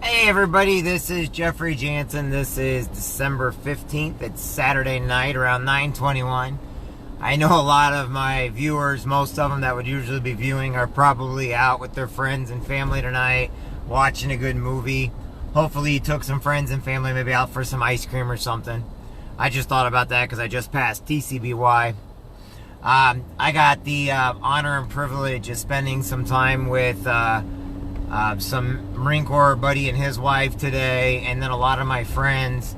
Hey everybody, this is Jansen. This is December 15th. It's Saturday night around 9:21. I know a lot of my viewers, most of them that would usually be viewing, are probably out with their friends and family tonight watching a good movie. Hopefully you took some friends and family maybe out for some ice cream or something. I just thought about that because I just passed TCBY. I got the honor and privilege of spending some time with some Marine Corps buddy and his wife today, and then a lot of my friends,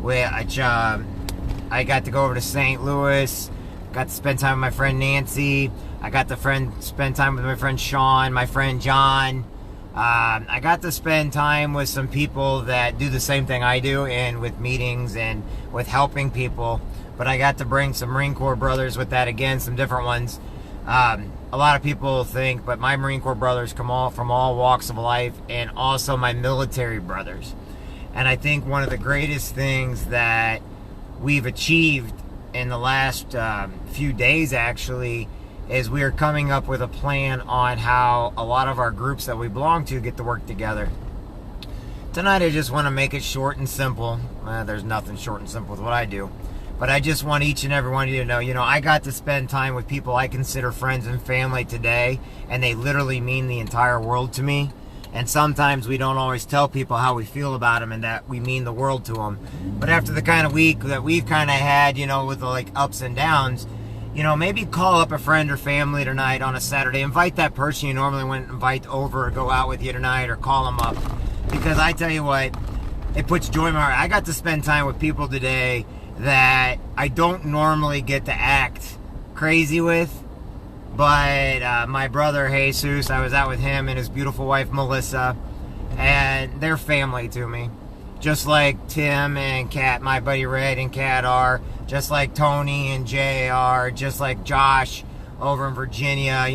which I got to go over to St. Louis, got to spend time with my friend Nancy, I got to spend time with my friend Sean, my friend John. I got to spend time with some people that do the same thing I do, and with meetings and with helping people, but I got to bring some Marine Corps brothers with that again, some different ones. A lot of people think, but my Marine Corps brothers come from all walks of life, and also my military brothers. And I think one of the greatest things that we've achieved in the last few days, actually, is we are coming up with a plan on how a lot of our groups that we belong to get to work together. Tonight, I just want to make it short and simple. There's nothing short and simple with what I do. But I just want each and every one of you to know, I got to spend time with people I consider friends and family today, and they literally mean the entire world to me. And sometimes we don't always tell people how we feel about them and that we mean the world to them. But after the kind of week that we've kind of had, with the ups and downs, maybe call up a friend or family tonight on a Saturday. Invite that person you normally wouldn't invite over or go out with you tonight, or call them up. Because I tell you what, it puts joy in my heart. I got to spend time with people today that I don't normally get to act crazy with, but my brother Jesus, I was out with him and his beautiful wife Melissa, and they're family to me, just like Tim and Kat, my buddy Red and Kat are, just like Tony and Jay are, just like Josh over in Virginia.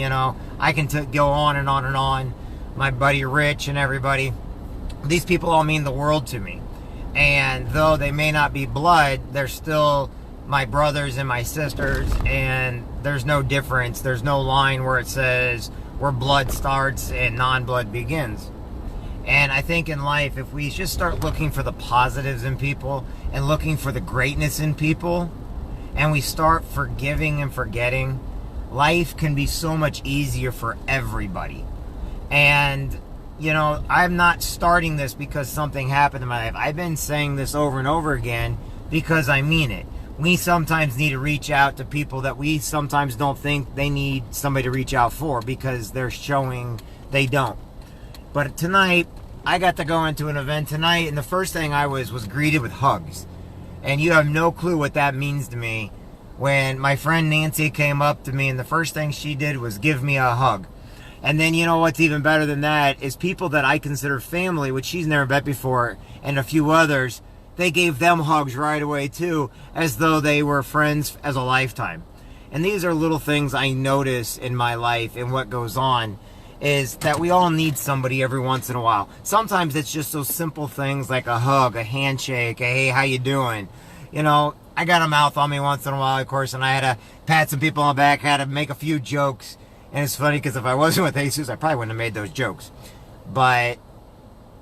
I can go on and on and on. My buddy Rich and everybody, these people all mean the world to me. And though they may not be blood, they're still my brothers and my sisters, and there's no difference. There's no line where it says where blood starts and non-blood begins. And I think in life, if we just start looking for the positives in people and looking for the greatness in people, and we start forgiving and forgetting, life can be so much easier for everybody. And I'm not starting this because something happened in my life. I've been saying this over and over again because I mean it. We sometimes need to reach out to people that we sometimes don't think they need somebody to reach out for, because they're showing they don't. But tonight, I got to go into an event tonight, and the first thing I was greeted with hugs. And you have no clue what that means to me. When my friend Nancy came up to me, and the first thing she did was give me a hug. And then what's even better than that is people that I consider family, which she's never met before, and a few others, they gave them hugs right away too, as though they were friends as a lifetime. And these are little things I notice in my life, and what goes on is that we all need somebody every once in a while. Sometimes it's just those simple things like a hug, a handshake, a hey, how you doing? I got a mouth on me once in a while, of course, and I had to pat some people on the back, had to make a few jokes. And it's funny because if I wasn't with Jesus, I probably wouldn't have made those jokes. But,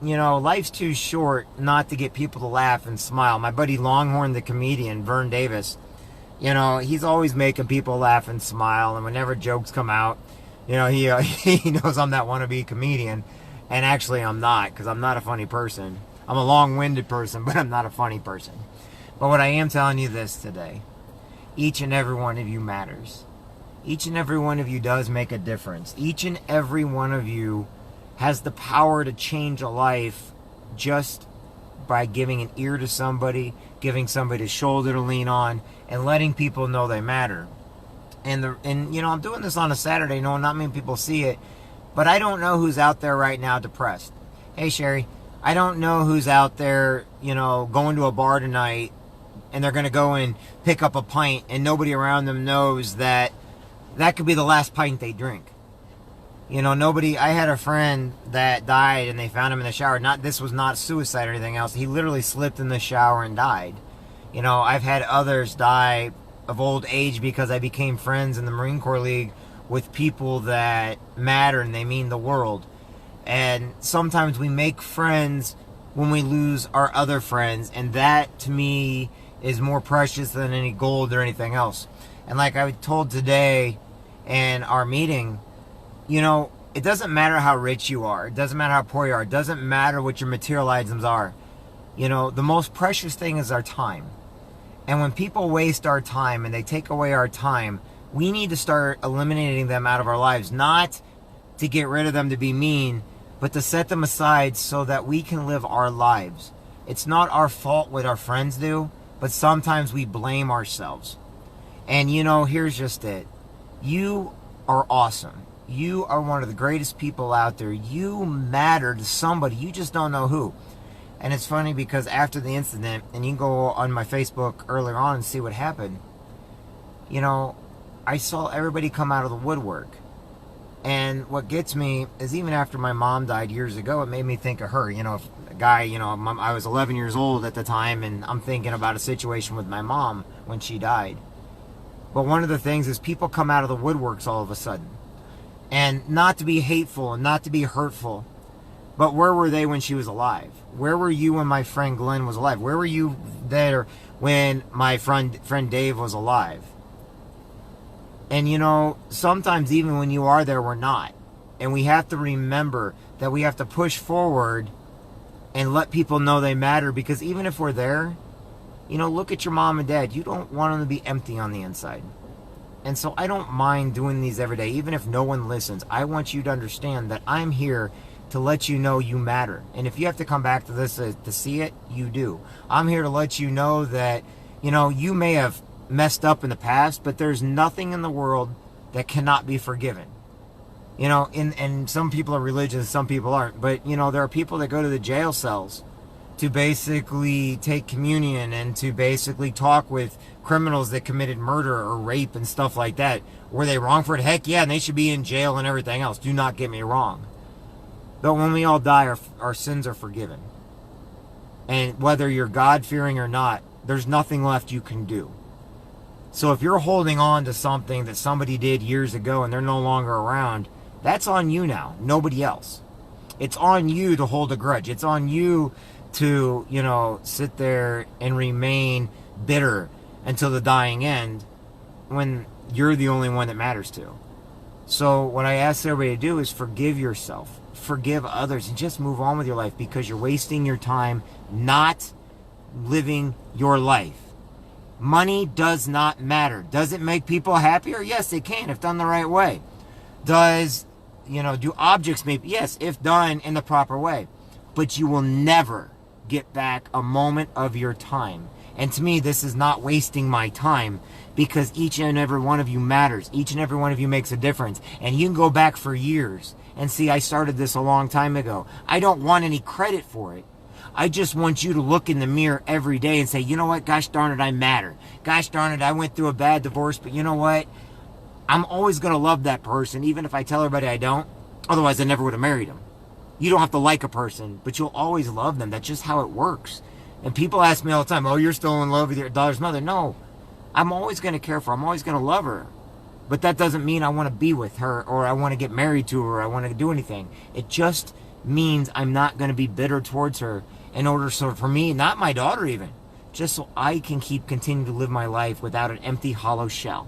life's too short not to get people to laugh and smile. My buddy Longhorn, the comedian, Vern Davis, he's always making people laugh and smile. And whenever jokes come out, he knows I'm that wannabe comedian. And actually I'm not, because I'm not a funny person. I'm a long-winded person, but I'm not a funny person. But what I am telling you this today, each and every one of you matters. Each and every one of you does make a difference. Each and every one of you has the power to change a life just by giving an ear to somebody, giving somebody a shoulder to lean on, and letting people know they matter. And I'm doing this on a Saturday, not many people see it, but I don't know who's out there right now depressed. Hey, Sherry, I don't know who's out there, going to a bar tonight, and they're going to go and pick up a pint, and nobody around them knows that could be the last pint they drink. I had a friend that died, and they found him in the shower. This was not suicide or anything else. He literally slipped in the shower and died. I've had others die of old age because I became friends in the Marine Corps League with people that matter and they mean the world. And sometimes we make friends when we lose our other friends, and that to me is more precious than any gold or anything else. And like I told today in our meeting, you know, it doesn't matter how rich you are, it doesn't matter how poor you are, it doesn't matter what your material items are. You know, the most precious thing is our time. And when people waste our time and they take away our time, we need to start eliminating them out of our lives, not to get rid of them to be mean, but to set them aside so that we can live our lives. It's not our fault what our friends do, but sometimes we blame ourselves. And you know, here's just it. You are awesome. You are one of the greatest people out there. You matter to somebody. You just don't know who. And it's funny because after the incident, and you can go on my Facebook earlier on and see what happened, you know, I saw everybody come out of the woodwork. And what gets me is even after my mom died years ago, it made me think of her. You know, a guy, you know, I was 11 years old at the time, and I'm thinking about a situation with my mom when she died. But one of the things is people come out of the woodworks all of a sudden. And not to be hateful and not to be hurtful, but where were they when she was alive? Where were you when my friend Glenn was alive? Where were you there when my friend Dave was alive? And you know, sometimes even when you are there, we're not. And we have to remember that we have to push forward and let people know they matter, because even if we're there, you know, look at your mom and dad. You don't want them to be empty on the inside. And so I don't mind doing these every day, even if no one listens. I want you to understand that I'm here to let you know you matter. And if you have to come back to this to see it, you do. I'm here to let you know that, you know, you may have messed up in the past, but there's nothing in the world that cannot be forgiven. You know, and some people are religious, some people aren't. But, you know, there are people that go to the jail cells to basically take communion and to basically talk with criminals that committed murder or rape and stuff like that. Were they wrong for it? Heck yeah, and they should be in jail and everything else. Do not get me wrong. But when we all die, our sins are forgiven. And whether you're God-fearing or not, there's nothing left you can do. So if you're holding on to something that somebody did years ago and they're no longer around, that's on you now, nobody else. It's on you to hold a grudge. It's on you to, you know, sit there and remain bitter until the dying end when you're the only one that matters to. So what I ask everybody to do is forgive yourself, forgive others, and just move on with your life, because you're wasting your time not living your life. Money does not matter. Does it make people happier? Yes, it can if done the right way. Does, you know, do objects make? Yes, if done in the proper way. But you will never get back a moment of your time. And to me, this is not wasting my time, because each and every one of you matters. Each and every one of you makes a difference. And you can go back for years and see, I started this a long time ago. I don't want any credit for it. I just want you to look in the mirror every day and say, you know what, gosh darn it, I matter. Gosh darn it, I went through a bad divorce, but you know what? I'm always going to love that person, even if I tell everybody I don't. Otherwise, I never would have married him. You don't have to like a person, but you'll always love them. That's just how it works. And people ask me all the time, oh, you're still in love with your daughter's mother. No, I'm always going to care for her. I'm always going to love her. But that doesn't mean I want to be with her, or I want to get married to her, or I want to do anything. It just means I'm not going to be bitter towards her, in order so for me, not my daughter even, just so I can continue to live my life without an empty, hollow shell.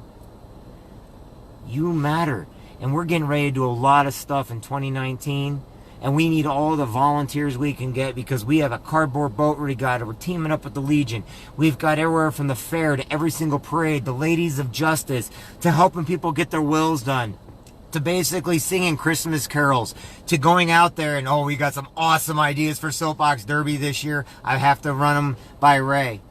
You matter. And we're getting ready to do a lot of stuff in 2019. And we need all the volunteers we can get, because we have a cardboard boat regatta. We're teaming up with the Legion. We've got everywhere from the fair to every single parade, the Ladies of Justice, to helping people get their wills done, to basically singing Christmas carols, to going out there and, oh, we got some awesome ideas for Soapbox Derby this year. I have to run them by Ray.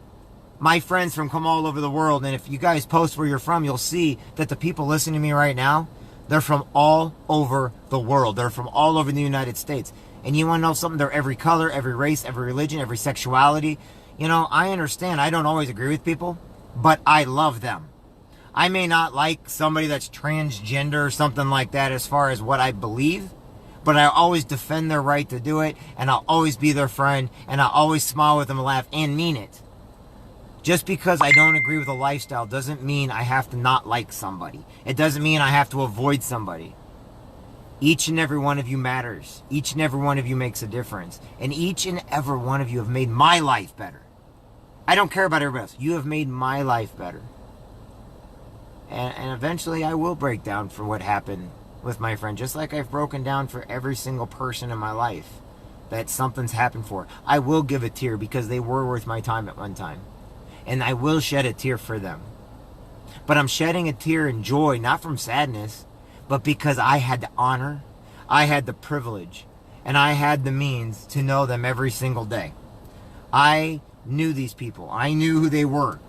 My friends from come all over the world, and if you guys post where you're from, you'll see that the people listening to me right now, they're from all over the world. They're from all over the United States. And you want to know something? They're every color, every race, every religion, every sexuality. You know, I understand I don't always agree with people, but I love them. I may not like somebody that's transgender or something like that as far as what I believe, but I always defend their right to do it, and I'll always be their friend, and I'll always smile with them, laugh, and mean it. Just because I don't agree with a lifestyle doesn't mean I have to not like somebody. It doesn't mean I have to avoid somebody. Each and every one of you matters. Each and every one of you makes a difference. And each and every one of you have made my life better. I don't care about everybody else. You have made my life better. And eventually I will break down for what happened with my friend, just like I've broken down for every single person in my life that something's happened for. I will give a tear because they were worth my time at one time. And I will shed a tear for them. But I'm shedding a tear in joy, not from sadness, but because I had the honor, I had the privilege, and I had the means to know them every single day. I knew these people. I knew who they were.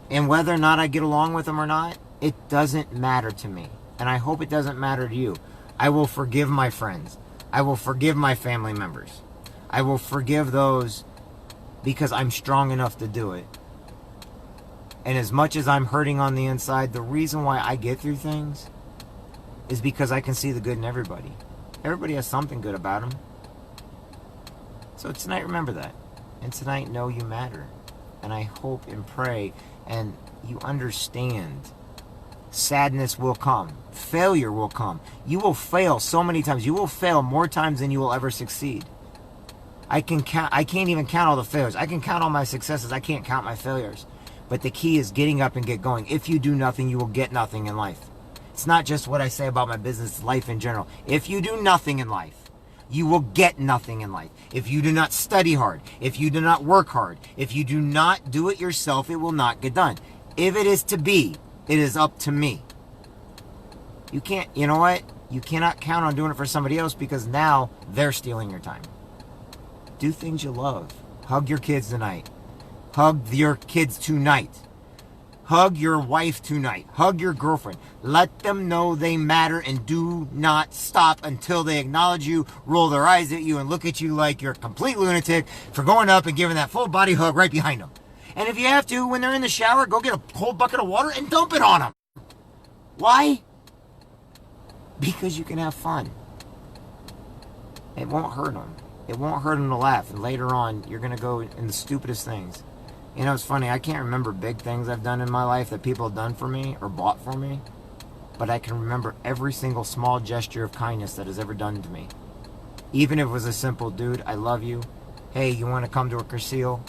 And whether or not I get along with them or not, it doesn't matter to me. And I hope it doesn't matter to you. I will forgive my friends. I will forgive my family members. I will forgive those because I'm strong enough to do it. And as much as I'm hurting on the inside, the reason why I get through things is because I can see the good in everybody. Everybody has something good about them. So tonight, remember that. And tonight, know you matter. And I hope and pray and you understand. Sadness will come. Failure will come. You will fail so many times. You will fail more times than you will ever succeed. I can't even count all the failures. I can count all my successes. I can't count my failures. But the key is getting up and get going. If you do nothing, you will get nothing in life. It's not just what I say about my business, life in general. If you do nothing in life, you will get nothing in life. If you do not study hard, if you do not work hard, if you do not do it yourself, it will not get done. If it is to be, it is up to me. You can't, you know what? You cannot count on doing it for somebody else because now they're stealing your time. Do things you love. Hug your kids tonight. Hug your kids tonight. Hug your wife tonight. Hug your girlfriend. Let them know they matter and do not stop until they acknowledge you, roll their eyes at you, and look at you like you're a complete lunatic for going up and giving that full body hug right behind them. And if you have to, when they're in the shower, go get a whole bucket of water and dump it on them. Why? Because you can have fun. It won't hurt them. It won't hurt them to laugh. And later on, you're going to go in the stupidest things. You know, it's funny. I can't remember big things I've done in my life that people have done for me or bought for me. But I can remember every single small gesture of kindness that has ever done to me. Even if it was a simple, dude, I love you. Hey, you want to come to a Cursil?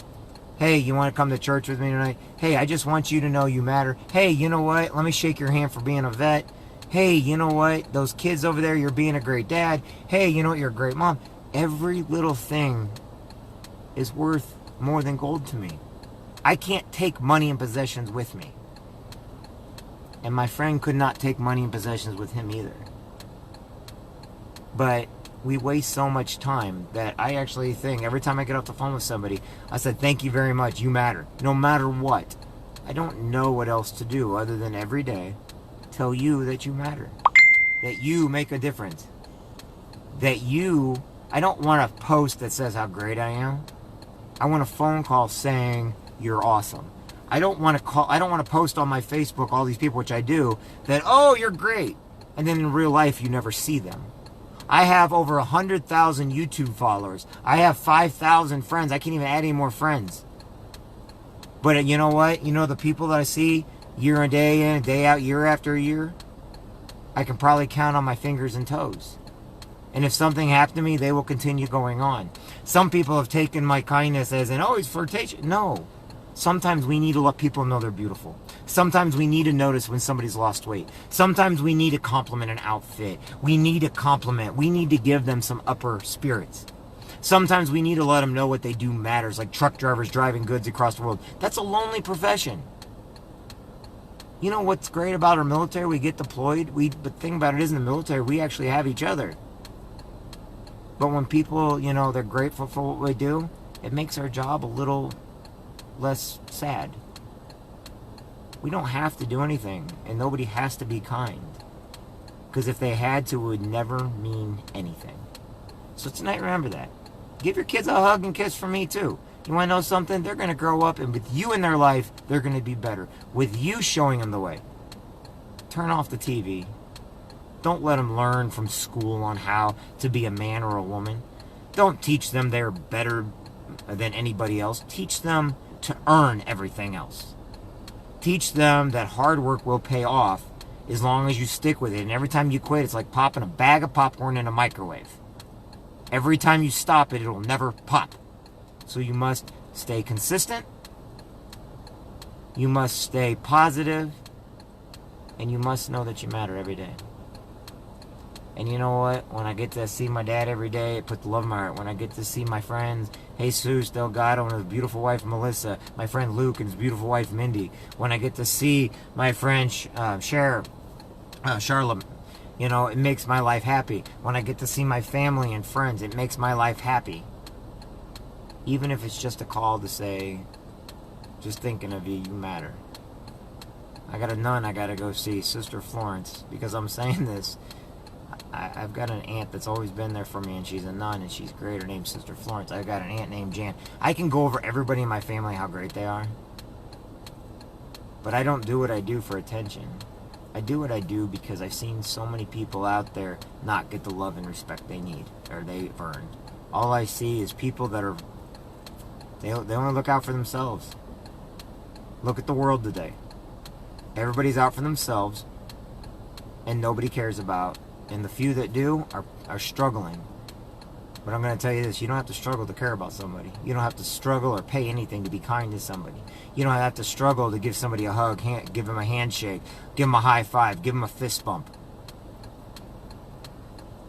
Hey, you want to come to church with me tonight? Hey, I just want you to know you matter. Hey, you know what? Let me shake your hand for being a vet. Hey, you know what? Those kids over there, you're being a great dad. Hey, you know what? You're a great mom. Every little thing is worth more than gold to me. I can't take money and possessions with me. And my friend could not take money and possessions with him either. But we waste so much time that I actually think every time I get off the phone with somebody, I said, thank you very much. You matter. No matter what. I don't know what else to do other than every day tell you that you matter. That you make a difference. That you... I don't want a post that says how great I am. I want a phone call saying you're awesome. I don't want to post on my Facebook all these people, which I do, that, oh, you're great. And then in real life, you never see them. I have over 100,000 YouTube followers. I have 5,000 friends. I can't even add any more friends. But you know what? You know the people that I see year and day in, day out, year after year? I can probably count on my fingers and toes. And if something happened to me, they will continue going on. Some people have taken my kindness as an, oh, he's flirtatious. No. Sometimes we need to let people know they're beautiful. Sometimes we need to notice when somebody's lost weight. Sometimes we need to compliment an outfit. We need to compliment. We need to give them some upper spirits. Sometimes we need to let them know what they do matters, like truck drivers driving goods across the world. That's a lonely profession. You know what's great about our military? We get deployed. But the thing about it is in the military, we actually have each other. But when people, you know, they're grateful for what we do, it makes our job a little less sad. We don't have to do anything, and nobody has to be kind. Because if they had to, it would never mean anything. So tonight, remember that. Give your kids a hug and kiss from me, too. You want to know something? They're going to grow up, and with you in their life, they're going to be better. With you showing them the way. Turn off the TV. Don't let them learn from school on how to be a man or a woman. Don't teach them they're better than anybody else. Teach them to earn everything else. Teach them that hard work will pay off as long as you stick with it. And every time you quit, it's like popping a bag of popcorn in a microwave. Every time you stop it, it'll never pop. So you must stay consistent. You must stay positive. And you must know that you matter every day. And you know what? When I get to see my dad every day, it put the love in my heart. When I get to see my friends, Jesus Delgado and his beautiful wife Melissa, my friend Luke and his beautiful wife Mindy. When I get to see my friend Charlotte, you know, it makes my life happy. When I get to see my family and friends, it makes my life happy. Even if it's just a call to say, just thinking of you, you matter. I got a nun I got to go see, Sister Florence, because I'm saying this. I've got an aunt that's always been there for me, and she's a nun, and she's great. Her name's Sister Florence. I've got an aunt named Jan. I can go over everybody in my family, how great they are. But I don't do what I do for attention. I do what I do because I've seen so many people out there not get the love and respect they need, or they've earned. All I see is people that are, they only look out for themselves. Look at the world today. Everybody's out for themselves, and nobody cares about. And the few that do are struggling. But I'm going to tell you this. You don't have to struggle to care about somebody. You don't have to struggle or pay anything to be kind to somebody. You don't have to struggle to give somebody a hug, give them a handshake, give them a high five, give them a fist bump.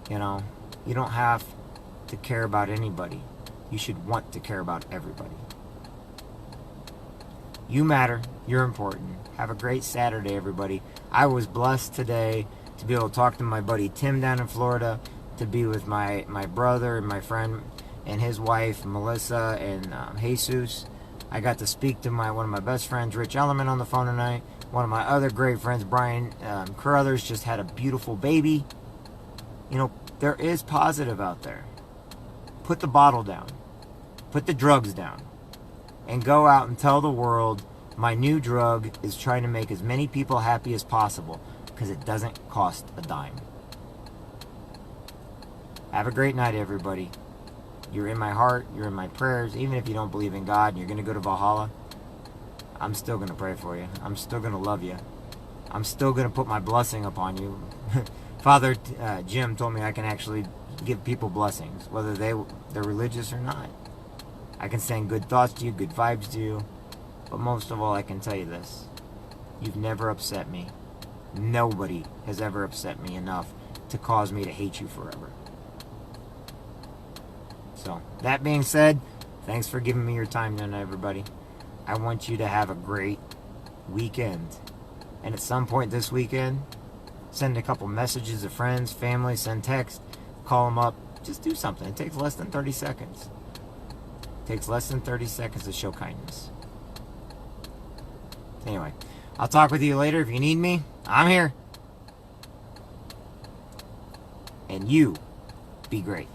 You know, you don't have to care about anybody. You should want to care about everybody. You matter. You're important. Have a great Saturday, everybody. I was blessed today to be able to talk to my buddy Tim down in Florida, to be with my brother and my friend and his wife Melissa and Jesus. I got to speak to one of my best friends, Rich Ellerman, on the phone tonight. One of my other great friends, Brian Carruthers, just had a beautiful baby. You know, there is positive out there. Put the bottle down. Put the drugs down. And go out and tell the world, my new drug is trying to make as many people happy as possible, because it doesn't cost a dime. Have a great night, everybody. You're in my heart. You're in my prayers. Even if you don't believe in God and you're going to go to Valhalla, I'm still going to pray for you. I'm still going to love you. I'm still going to put my blessing upon you. Father Jim told me I can actually give people blessings, whether they're religious or not. I can send good thoughts to you, good vibes to you. But most of all, I can tell you this. You've never upset me. Nobody has ever upset me enough to cause me to hate you forever. So, that being said, thanks for giving me your time tonight, everybody. I want you to have a great weekend. And at some point this weekend, send a couple messages to friends, family, send text, call them up. Just do something. It takes less than 30 seconds. It takes less than 30 seconds to show kindness. Anyway, I'll talk with you later. If you need me, I'm here. And you be great.